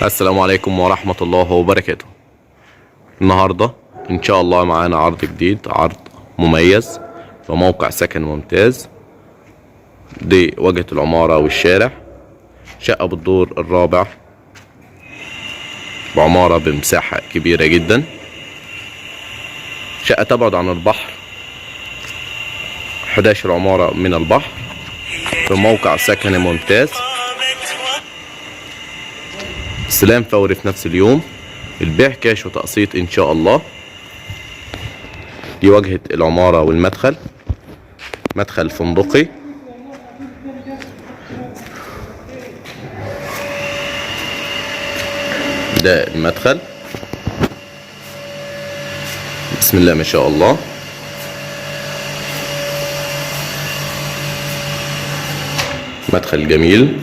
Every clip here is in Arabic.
السلام عليكم ورحمة الله وبركاته. النهاردة إن شاء الله معانا عرض جديد، عرض مميز في موقع سكن ممتاز. دي واجهة العمارة والشارع، شقة بالدور الرابع بعمارة بمساحة كبيرة جدا. شقة تبعد عن البحر 11 عمارة من البحر في موقع سكن ممتاز. استلام فوري في نفس اليوم، البيع كاش وتقسيط ان شاء الله. دي واجهة العمارة والمدخل، مدخل فندقي. ده المدخل، بسم الله ما شاء الله. مدخل جميل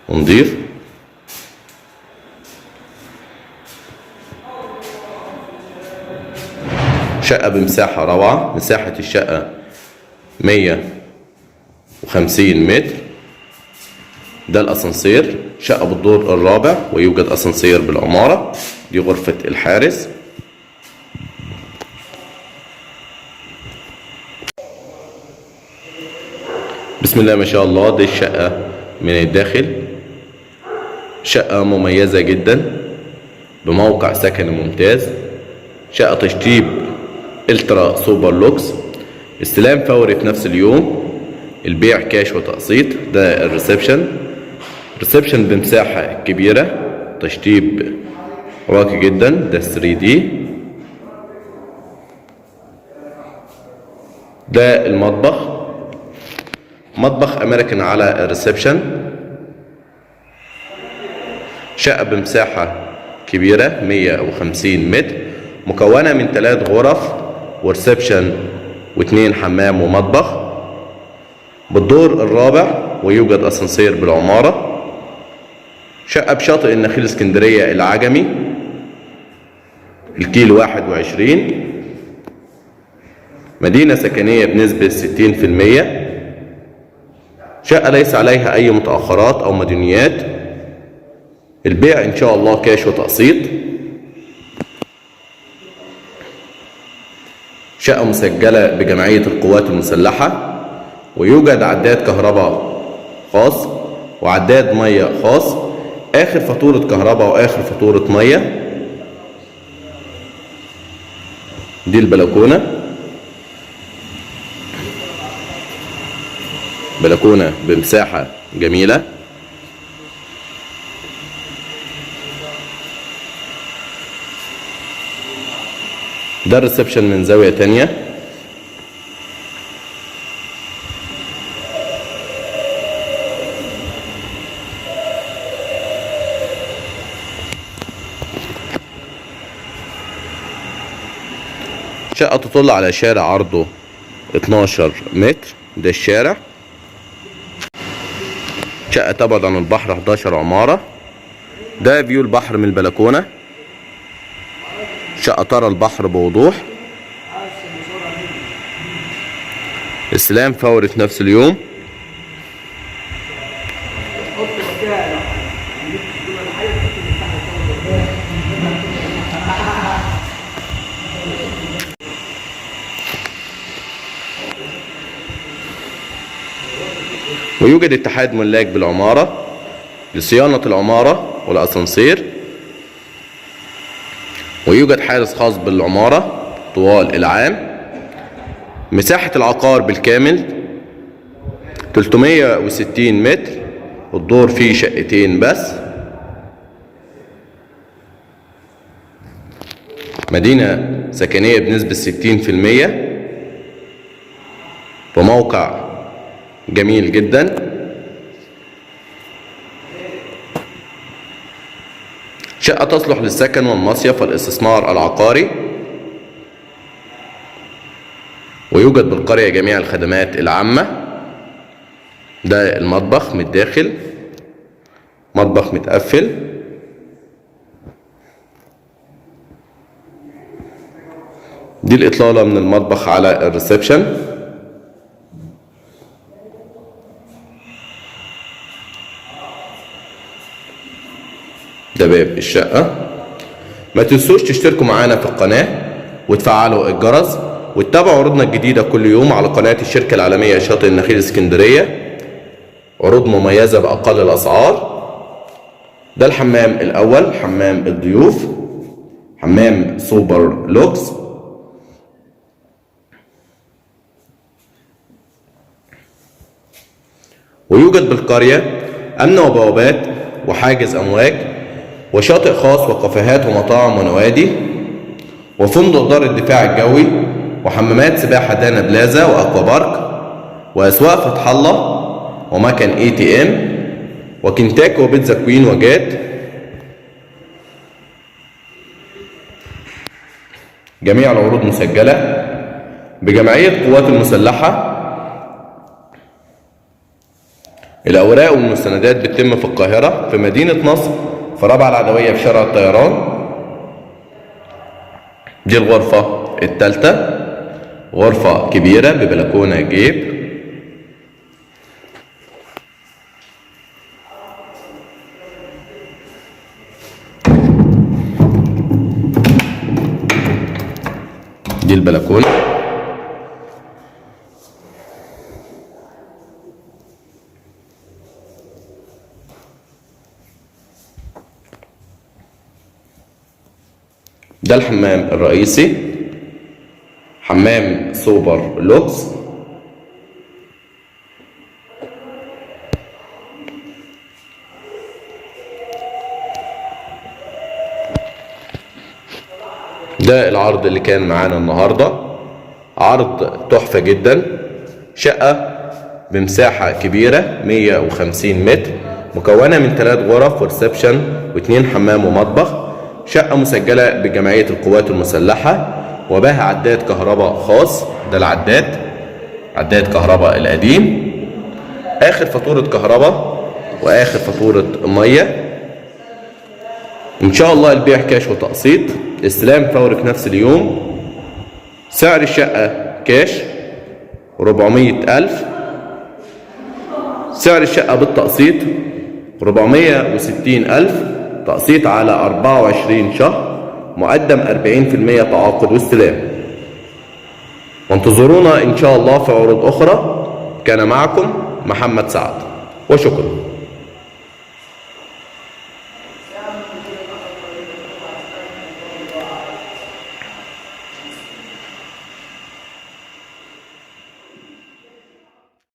ونضيف. شقة بمساحة روعة، مساحة الشقة 150 متر. ده الأسانسير، شقة بالدور الرابع ويوجد أسانسير بالعمارة. دي غرفة الحارس. بسم الله ما شاء الله. دي الشقة من الداخل، شقة مميزة جدا بموقع سكن ممتاز. شقة تشطيب الترا سوبر لوكس، استلام فوري في نفس اليوم، البيع كاش وتقسيط. ده الريسبشن بمساحة كبيرة، تشطيب راقي جدا. ده 3D. ده المطبخ، مطبخ امريكان على الريسبشن. شقة بمساحة كبيرة 150 متر، مكونة من 3 غرف وريسبشن و2 حمام ومطبخ بالدور الرابع، ويوجد اسانسير بالعمارة. شقة بشاطئ النخيل اسكندرية العجمي، الكيلو 21. مدينة سكنية بنسبة 60%. شقة ليس عليها أي متأخرات أو مديونيات. البيع إن شاء الله كاش وتقسيط. شقة مسجلة بجمعية القوات المسلحة، ويوجد عداد كهرباء خاص وعداد مية خاص. آخر فاتورة كهرباء وآخر فاتورة مية. دي البلكونة، بلكونة بمساحة جميلة. ده الريسبشن من زاوية تانية. شقة تطل على شارع عرضه 12 متر. ده الشارع. شقة تبعد عن البحر 11 عمارة. ده فيو البحر من البلكونة. شقة ترى البحر بوضوح. استلام فوري في نفس اليوم. ويوجد اتحاد ملاك بالعمارة لصيانة العمارة والأسانسير. ويوجد حارس خاص بالعمارة طوال العام. مساحة العقار بالكامل 360 متر، الدور فيه شقتين بس. مدينة سكنية بنسبة 60%، وموقع جميل جدا. شقة تصلح للسكن والمصيف والاستثمار العقاري. ويوجد بالقرية جميع الخدمات العامة. ده المطبخ من الداخل، مطبخ متقفل. دي الإطلالة من المطبخ على الريسبشن. باب الشقة. ما تنسوش تشتركوا معانا في القناة وتفعلوا الجرس وتتابعوا عروضنا الجديدة كل يوم على قناة الشركة العالمية شاطئ النخيل اسكندرية. عروض مميزة بأقل الأسعار. ده الحمام الأول، حمام الضيوف، حمام سوبر لوكس. ويوجد بالقرية أمن وبوابات وحاجز أمواج وشاطئ خاص وكافيهات ومطاعم ونوادي وفندق دار الدفاع الجوي وحمامات سباحة دانا بلازا وأكوا بارك وأسواق فتح الله ومكان ATM وكنتاكي وبيتزا كوين وجات. جميع العروض مسجلة بجمعية القوات المسلحة. الأوراق والمستندات بتتم في القاهرة في مدينة نصر في رابعة العدوية في شارع الطيران. دي الغرفة الثالثة، غرفة كبيرة ببلكونة جيب. دي البلكونة. ده الحمام الرئيسي، حمام سوبر لوكس. ده العرض اللي كان معانا النهاردة، عرض تحفة جدا. شقة بمساحة كبيرة 150 متر مكونة من 3 غرف وريسبشن و2 حمام ومطبخ. شقة مسجلة بجمعية القوات المسلحة وبها عداد كهرباء خاص. ده العداد، عداد كهرباء القديم، آخر فاتورة كهرباء وآخر فاتورة مية. إن شاء الله البيع كاش وتقسيط، استلام فوري في نفس اليوم. سعر الشقة كاش 400,000. سعر الشقة بالتقسيط 460,000، تقسيط على 24 شهر، مقدم 40% تعاقد واستلام. وانتظرونا إن شاء الله في عروض أخرى. كان معكم محمد سعد وشكرا.